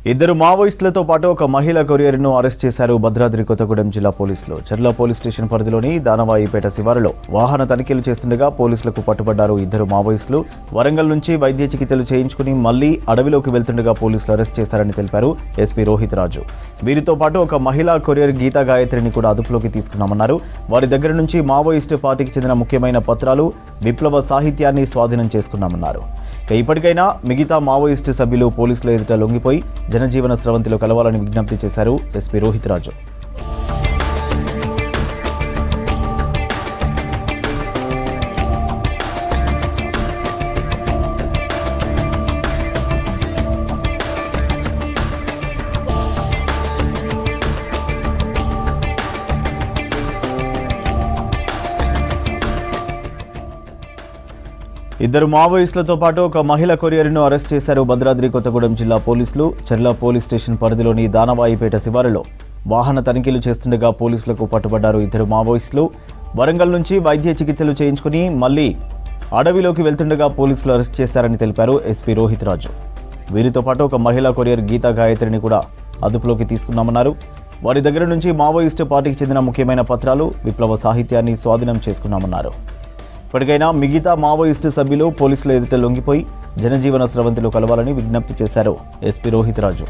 ఇద్దరు మావోయిస్టులతో పాటు ఒక మహిళా కొరియర్ను అరెస్ట్ చేశారు భద్రాద్రి కొత్తగూడెం జిల్లా పోలీసులు. చర్ల పోలీస్ స్టేషన్ పరిధిలోని దానవాయిపేట శివారులో వాహన తనిఖీలు చేస్తుండగా పోలీసులకు పట్టుబడ్డారు ఇద్దరు మావోయిస్టులు. వరంగల్ నుంచి వైద్య చికిత్సలు చేయించుకుని మళ్లీ అడవిలోకి వెళ్తుండగా పోలీసులు అరెస్ట్ చేశారని తెలిపారు ఎస్పీ రోహిత్ రాజు. వీరితో పాటు ఒక మహిళా కొరియర్ గీతా గాయత్రిని కూడా అదుపులోకి తీసుకున్నామన్నారు. వారి దగ్గర నుంచి మావోయిస్టు పార్టీకి చెందిన ముఖ్యమైన పత్రాలు, విప్లవ సాహిత్యాన్ని స్వాధీనం చేసుకున్నామన్నారు. ఇప్పటికైనా మిగతా మావోయిస్టు సభ్యులు పోలీసుల ఎదుట లొంగిపోయి జనజీవన స్రవంతిలో కలవాలని విజ్ఞప్తి చేశారు ఎస్పీ రోహిత్ రాజు. ఇద్దరు మావోయిస్టులతో పాటు ఒక మహిళా కొరియర్ను అరెస్ట్ చేశారు భద్రాద్రి కొత్తగూడెం జిల్లా పోలీసులు. చర్ల పోలీస్ స్టేషన్ పరిధిలోని దానవాయిపేట శివారులో వాహన తనిఖీలు చేస్తుండగా పోలీసులకు పట్టుబడ్డారు ఇద్దరు మావోయిస్టులు. వరంగల్ నుంచి వైద్య చికిత్సలు చేయించుకుని మళ్లీ అడవిలోకి వెళ్తుండగా పోలీసులు అరెస్ట్ చేశారని తెలిపారు ఎస్పీ రోహిత్ రాజు. వీరితో పాటు ఒక మహిళా కొరియర్ గీతా గాయత్రిని కూడా అదుపులోకి తీసుకున్నామన్నారు. వారి దగ్గర నుంచి మావోయిస్టు పార్టీకి చెందిన ముఖ్యమైన పత్రాలు, విప్లవ సాహిత్యాన్ని స్వాధీనం చేసుకున్నామన్నారు. ఇప్పటికైనా మిగతా మావోయిస్టు సభ్యులు పోలీసుల ఎదుట లొంగిపోయి జనజీవన స్రవంతిలో కలవాలని విజ్ఞప్తి చేశారు ఎస్పీ రోహిత్ రాజు.